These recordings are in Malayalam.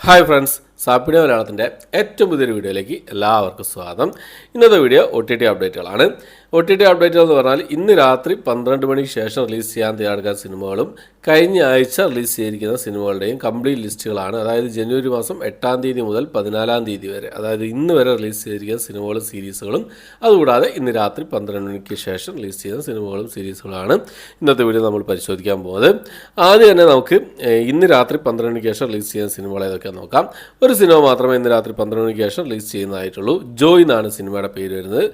ഹായ് ഫ്രണ്ട്സ്, സാപ്പിഡിയ മലയാളത്തിൻ്റെ ഏറ്റവും പുതിയൊരു വീഡിയോയിലേക്ക് എല്ലാവർക്കും സ്വാഗതം. ഇന്നത്തെ വീഡിയോ OTT അപ്ഡേറ്റുകളാണ്. OTT അപ്ഡേറ്റുകൾ എന്ന് പറഞ്ഞാൽ ഇന്ന് രാത്രി 12 മണിക്ക് ശേഷം റിലീസ് ചെയ്യാൻ തയ്യാറെടുക്കുന്ന സിനിമകളും കഴിഞ്ഞ ആഴ്ച റിലീസ് ചെയ്തിരിക്കുന്ന സിനിമകളുടെയും കംപ്ലീറ്റ് ലിസ്റ്റുകളാണ്. അതായത് ജനുവരി മാസം 8-ാം തീയതി മുതൽ 14-ാം തീയതി വരെ, അതായത് ഇന്ന് വരെ റിലീസ് ചെയ്തിരിക്കുന്ന സിനിമകളും സീരീസുകളും, അതുകൂടാതെ ഇന്ന് രാത്രി 12 മണിക്ക് ശേഷം റിലീസ് ചെയ്യുന്ന സിനിമകളും സീരീസുകളാണ് ഇന്നത്തെ വീഡിയോ നമ്മൾ പരിശോധിക്കാൻ പോകുന്നത്. ആദ്യം തന്നെ നമുക്ക് ഇന്ന് രാത്രി 12 മണിക്ക് ശേഷം റിലീസ് ചെയ്യുന്ന സിനിമകൾ ഏതൊക്കെ നോക്കാം. ഒരു സിനിമ മാത്രമേ ഇന്ന് രാത്രി 12 മണിക്ക് ശേഷം റിലീസ് ചെയ്യുന്നതായിട്ടുള്ളൂ. ജോയ് എന്നാണ് സിനിമയുടെ പേര് വരുന്നത്.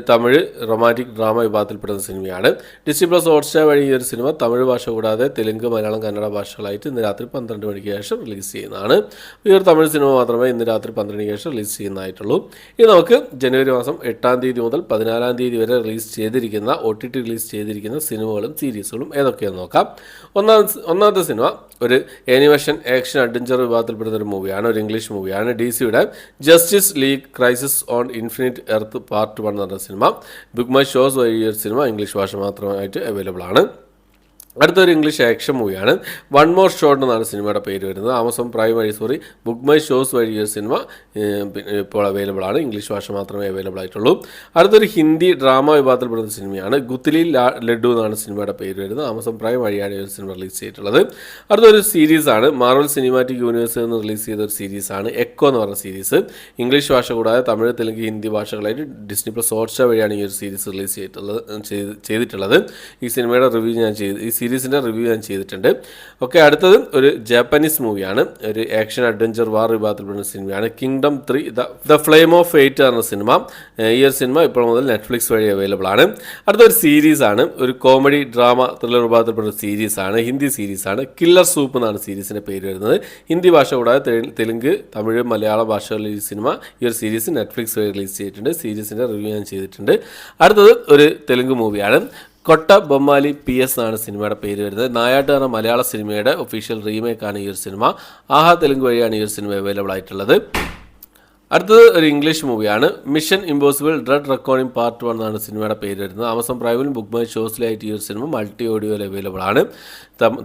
തമിഴ് റൊമാൻറ്റിക് ഡ്രാമ വിഭാഗത്തിൽപ്പെടുന്ന സിനിമയാണ്. ഡിസ്നി പ്ലസ് ഹോട്ട്സ്റ്റാർ വഴി ഈ ഒരു സിനിമ തമിഴ് ഭാഷ കൂടാതെ തെലുങ്ക്, മലയാളം, കന്നഡ ഭാഷകളായിട്ട് ഇന്ന് രാത്രി 12 മണിക്ക് ശേഷം റിലീസ് ചെയ്യുന്നതാണ്. ഈ ഒരു തമിഴ് സിനിമ മാത്രമേ ഇന്ന് രാത്രി 12 മണിക്ക് ശേഷം റിലീസ് ചെയ്യുന്നതായിട്ടുള്ളൂ. ഇനി നമുക്ക് ജനുവരി മാസം 8-ാം തീയതി മുതൽ 14-ാം തീയതി വരെ റിലീസ് ചെയ്തിരിക്കുന്ന OTT റിലീസ് ചെയ്തിരിക്കുന്ന സിനിമകളും സീരീസുകളും ഏതൊക്കെയെന്ന് നോക്കാം. ഒന്നാമത്തെ സിനിമ ഒരു ആനിമേഷൻ ആക്ഷൻ അഡ്വഞ്ചർ വിഭാഗത്തിൽപ്പെടുന്ന ഒരു മൂവിയാണ്. ഒരു ഇംഗ്ലീഷ് മൂവിയാണ്. DCയുടെ justice league crisis on infinite earth part 1 എന്ന് പറഞ്ഞ സിനിമ ബുക്ക് മൈ ഷോസ് വഴി ഈ ഒരു സിനിമ ഇംഗ്ലീഷ് ഭാഷ മാത്രമായിട്ട് അവൈലബിൾ ആണ്. അടുത്തൊരു ഇംഗ്ലീഷ് ആക്ഷൻ മൂവിയാണ്. വൺ മോർ ഷോട്ട് എന്നാണ് സിനിമയുടെ പേര് വരുന്നത്. ആമസോൺ പ്രൈം വഴി ബുക്ക് മൈ ഷോസ് വഴി ഒരു സിനിമ ഇപ്പോൾ അവൈലബിൾ ആണ്. ഇംഗ്ലീഷ് ഭാഷ മാത്രമേ അവൈലബിൾ ആയിട്ടുള്ളൂ. അടുത്തൊരു ഹിന്ദി ഡ്രാമ വിഭാഗത്തിൽപ്പെടുന്ന സിനിമയാണ്. ഗുത്ലി ലഡു എന്നാണ് സിനിമയുടെ പേര് വരുന്നത്. ആമസോൺ പ്രൈം വഴിയാണ് ഈ ഒരു സിനിമ റിലീസ് ചെയ്തിട്ടുള്ളത്. അടുത്തൊരു സീരീസാണ്. മാർവൽ സിനിമാറ്റിക് യൂണിവേഴ്സിൽ നിന്ന് റിലീസ് ചെയ്ത ഒരു സീരീസാണ് എക്കോ എന്ന് പറഞ്ഞ സീരീസ്. ഇംഗ്ലീഷ് ഭാഷ കൂടാതെ തമിഴ്, തെലുങ്ക്, ഹിന്ദി ഭാഷകളായിട്ട് ഡിസ്നി പ്ലസ് ഹോട്ട്സ്റ്റാർ വഴിയാണ് ഈ ഒരു സീരീസ് റിലീസ് ചെയ്തിട്ടുള്ളത്. ഈ സിനിമയുടെ റിവ്യൂ സീരീസിൻ്റെ റിവ്യൂ ഞാൻ ചെയ്തിട്ടുണ്ട്. ഓക്കെ, അടുത്തത് ഒരു ജാപ്പനീസ് മൂവിയാണ്. ഒരു ആക്ഷൻ അഡ്വഞ്ചർ വാർ വിഭാഗത്തിൽപ്പെടുന്ന സിനിമയാണ്. Kingdom 3 the flame off fate എന്ന സിനിമ. ഈ ഒരു സിനിമ ഇപ്പോൾ മുതൽ നെറ്റ്ഫ്ലിക്സ് വഴി അവൈലബിൾ ആണ്. അടുത്തൊരു സീരീസാണ്. ഒരു കോമഡി ഡ്രാമ ത്രില്ലർ വിഭാഗത്തിൽപ്പെടുന്ന സീരീസാണ്. ഹിന്ദി സീരീസാണ്. കില്ലർ സൂപ്പ് എന്നാണ് സീരീസിൻ്റെ പേര് വരുന്നത്. ഹിന്ദി ഭാഷ കൂടാതെ തെലുങ്ക്, തമിഴ്, മലയാളം ഭാഷകളിൽ ഈ സിനിമ ഈ ഒരു സീരീസ് നെറ്റ്ഫ്ലിക്സ് വഴി റിലീസ് ചെയ്തിട്ടുണ്ട്. സീരീസിൻ്റെ റിവ്യൂ ഞാൻ ചെയ്തിട്ടുണ്ട്. അടുത്തത് ഒരു തെലുങ്ക് മൂവിയാണ്. കൊട്ട ബൊമ്മാലി PS എന്നാണ് സിനിമയുടെ പേര് വരുന്നത്. നായാട്ട് എന്ന മലയാള സിനിമയുടെ ഒഫീഷ്യൽ റീമേക്കാണ് ഈ ഒരു സിനിമ. ആഹാ തെലുങ്ക് വഴിയാണ് ഈ ഒരു സിനിമ അവൈലബിൾ ആയിട്ടുള്ളത്. അടുത്തത് ഒരു ഇംഗ്ലീഷ് മൂവിയാണ്. Mission impossible dread recording part 1 എന്നാണ് സിനിമയുടെ പേര് വരുന്നത്. ആമസോൺ പ്രൈമിലും ബുക്ക് മൈ ഷോസിലായിട്ട് ഈ ഒരു സിനിമ മൾട്ടി ഓഡിയോയിൽ അവൈലബിൾ ആണ്.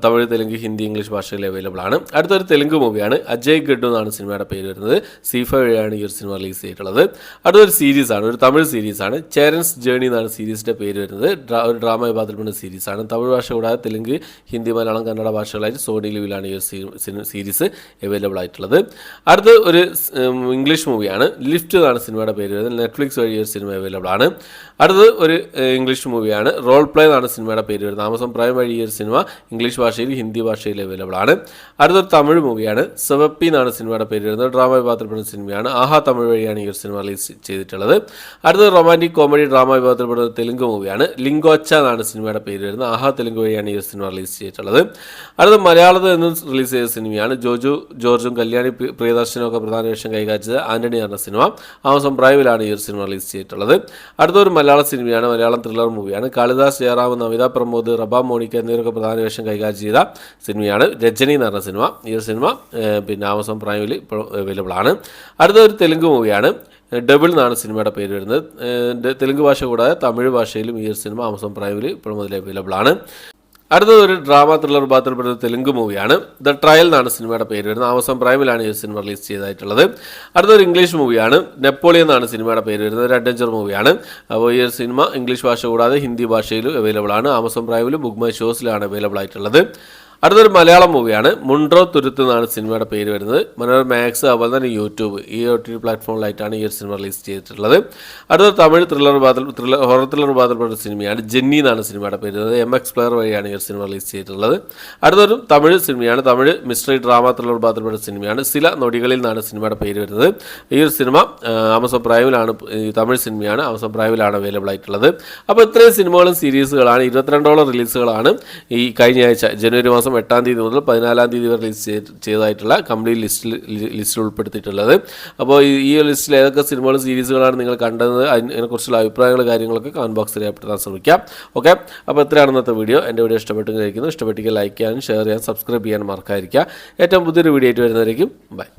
തമിഴ്, തെലുങ്ക്, ഹിന്ദി, ഇംഗ്ലീഷ് ഭാഷകളിൽ അവൈലബിൾ ആണ്. അടുത്തൊരു തെലുങ്ക് മൂവിയാണ്. അജയ് ഗഡു എന്നാണ് സിനിമയുടെ പേര് വരുന്നത്. സീഫ വഴിയാണ് ഈ ഒരു സിനിമ റിലീസ് ചെയ്തിട്ടുള്ളത്. അടുത്തൊരു സീരീസാണ്. ഒരു തമിഴ് സീരീസാണ്. ചേരൻസ് ജേണി എന്നാണ് സീരീസിൻ്റെ പേര് വരുന്നത്. ഒരു ഡ്രാമ വിഭാഗത്തിൽപ്പെടുന്ന സീരീസാണ്. തമിഴ് ഭാഷ കൂടാതെ തെലുങ്ക്, ഹിന്ദി, മലയാളം, കന്നഡ ഭാഷകളായിട്ട് സോണി ലിവിലാണ് ഈ ഒരു സീരീസ് അവൈലബിൾ ആയിട്ടുള്ളത്. അടുത്ത ഒരു ഇംഗ്ലീഷ് മൂവിയാണ്. ലിഫ്റ്റ് എന്നാണ് സിനിമയുടെ പേര് വരുന്നത്. നെറ്റ്ഫ്ലിക്സ് വഴി ഒരു സിനിമ അവൈലബിൾ ആണ്. അടുത്തത് ഒരു ഇംഗ്ലീഷ് മൂവിയാണ്. റോൾ പ്ലേ എന്നാണ് സിനിമയുടെ പേര് വരുന്നത്. ആമസോൺ പ്രൈം വഴി ഈ ഒരു സിനിമ ഇംഗ്ലീഷ് ഭാഷയിൽ, ഹിന്ദി ഭാഷയിൽ അവൈലബിൾ ആണ്. അടുത്തൊരു തമിഴ് മൂവിയാണ്. സെവപ്പി എന്നാണ് സിനിമയുടെ പേര് വരുന്നത്. ഡ്രാമ വിഭാഗത്തിൽപ്പെടുന്ന സിനിമയാണ്. ആഹാ തമിഴ് വഴിയാണ് ഈ ഒരു സിനിമ റിലീസ് ചെയ്തിട്ടുള്ളത്. അടുത്തത് റൊമാൻറ്റിക് കോമഡി ഡ്രാമ വിഭാഗത്തിൽപ്പെടുന്ന തെലുങ്ക് മൂവിയാണ്. ലിംഗോച്ച എന്നാണ് സിനിമയുടെ പേര് വരുന്നത്. ആഹാ തെലുങ്ക് വഴിയാണ് ഈ ഒരു സിനിമ റിലീസ് ചെയ്തിട്ടുള്ളത്. അടുത്ത മലയാളത്തിൽ നിന്നും റിലീസ് ചെയ്ത സിനിമയാണ്. ജോജു ജോർജും കല്യാണി പ്രിയദർശനും ഒക്കെ പ്രധാന വേഷം കൈകാര്യം ആന്റണി എന്ന സിനിമ. ആമസോൺ പ്രൈമിലാണ് ഈ ഒരു സിനിമ റിലീസ് ചെയ്തിട്ടുള്ളത്. അടുത്തൊരു മലയാള സിനിമയാണ്. മലയാളം ത്രില്ലർ മൂവിയാണ്. കാളിദാസ്, ജയറാം, നമിത പ്രമോദ്, റബ മോണിക്ക എന്നിവരൊക്കെ പ്രധാന വേഷം കൈകാര്യം ചെയ്ത സിനിമയാണ്. രജനി എന്ന് പറഞ്ഞ സിനിമ. ഈ ഒരു സിനിമ ആമസോൺ പ്രൈമിൽ ഇപ്പോൾ അവൈലബിൾ ആണ്. അടുത്തൊരു തെലുങ്ക് മൂവിയാണ്. ഡബിൾ എന്നാണ് സിനിമയുടെ പേര് വരുന്നത്. തെലുങ്ക് ഭാഷ കൂടാതെ തമിഴ് ഭാഷയിലും ഈ ഒരു സിനിമ ആമസോൺ പ്രൈമിൽ ഇപ്പോൾ മുതൽ അവൈലബിൾ ആണ്. അടുത്തത് ഒരു ഡ്രാമ ത്രില്ലർ വിഭാഗത്തിൽപ്പെടുന്ന തെലുങ്ക് മൂവിയാണ്. ദ ട്രയൽ എന്നാണ് സിനിമയുടെ പേര് വരുന്നത്. ആമസോൺ പ്രൈമിലാണ് ഈ സിനിമ റിലീസ് ചെയ്തതായിട്ടുള്ളത്. അടുത്തൊരു ഇംഗ്ലീഷ് മൂവിയാണ്. നെപ്പോളിയൻ എന്നാണ് സിനിമയുടെ പേര് വരുന്നത്. ഒരു അഡ്വഞ്ചർ മൂവിയാണ്. അപ്പോൾ ഈ ഒരു സിനിമ ഇംഗ്ലീഷ് ഭാഷ കൂടാതെ ഹിന്ദി ഭാഷയിലും അവൈലബിൾ ആണ്. ആമസോൺ പ്രൈമിലും ബുക്ക് മൈ ഷോസിലാണ് അവൈലബിൾ ആയിട്ടുള്ളത്. അടുത്തൊരു മലയാളം മൂവിയാണ്. മുണ്ട്രോ തുരുത്ത് എന്നാണ് സിനിമയുടെ പേര് വരുന്നത്. മനോരമ മാക്സ്, അതുപോലെ തന്നെ യൂട്യൂബ്, ഈ OTT പ്ലാറ്റ്ഫോമിലായിട്ടാണ് ഈ ഒരു സിനിമ റിലീസ് ചെയ്തിട്ടുള്ളത്. അടുത്തൊരു തമിഴ് ഹൊറർ ത്രില്ലർ വിഭാഗത്തിൽപ്പെട്ട സിനിമയാണ്. ജെന്നി എന്നാണ് സിനിമയുടെ പേര് വരുന്നത്. MX പ്ലെയർ വഴിയാണ് ഈ ഒരു സിനിമ റിലീസ് ചെയ്തിട്ടുള്ളത്. അടുത്തൊരു തമിഴ് സിനിമയാണ്. തമിഴ് മിസ്റ്ററി ഡ്രാമ ത്രില്ലർ വിഭാഗത്തിൽപ്പെട്ട സിനിമയാണ്. ചില നൊടികളിൽ നിന്നാണ് സിനിമയുടെ പേര് വരുന്നത്. ഈ ഒരു സിനിമ ആമസോൺ പ്രൈമിലാണ്, തമിഴ് സിനിമയാണ്. ആമസോൺ പ്രൈമിലാണ് അവൈലബിൾ ആയിട്ടുള്ളത്. അപ്പോൾ ഇത്രയും സിനിമകളും സീരീസുകളാണ്. 22 റിലീസുകളാണ് ഈ കഴിഞ്ഞ ആഴ്ച ജനുവരി മാസം 8-ാം തീയതി മുതൽ 14-ാം തീയതി വരെ റിലീസ് ചെയ്തതായിട്ടുള്ള കംപ്ലീറ്റ് ലിസ്റ്റിൽ ഉൾപ്പെടുത്തിയിട്ടുള്ളത്. അപ്പോൾ ഈ ലിസ്റ്റിൽ ഏതൊക്കെ സിനിമകളും സീരീസുകളാണ് നിങ്ങൾ കണ്ടത്, അതിനെക്കുറിച്ചുള്ള അഭിപ്രായങ്ങളും കാര്യങ്ങളൊക്കെ കമൻറ്റ് ബോക്സിൽ രേഖപ്പെടുത്താൻ ശ്രമിക്കാം. ഓക്കെ, അപ്പോൾ ഇത്രയാണ് ഇന്നത്തെ വീഡിയോ. എൻ്റെ വീഡിയോ ഇഷ്ടപ്പെട്ടെങ്കിൽ ലൈക്ക് ചെയ്യാനും ഷെയർ ചെയ്യാനും സബ്സ്ക്രൈബ് ചെയ്യാനും മറക്കാതിരിക്കുക. ഏറ്റവും പുതിയൊരു വീഡിയോ ആയിട്ട് വരുന്നതായിരിക്കും. ബൈ.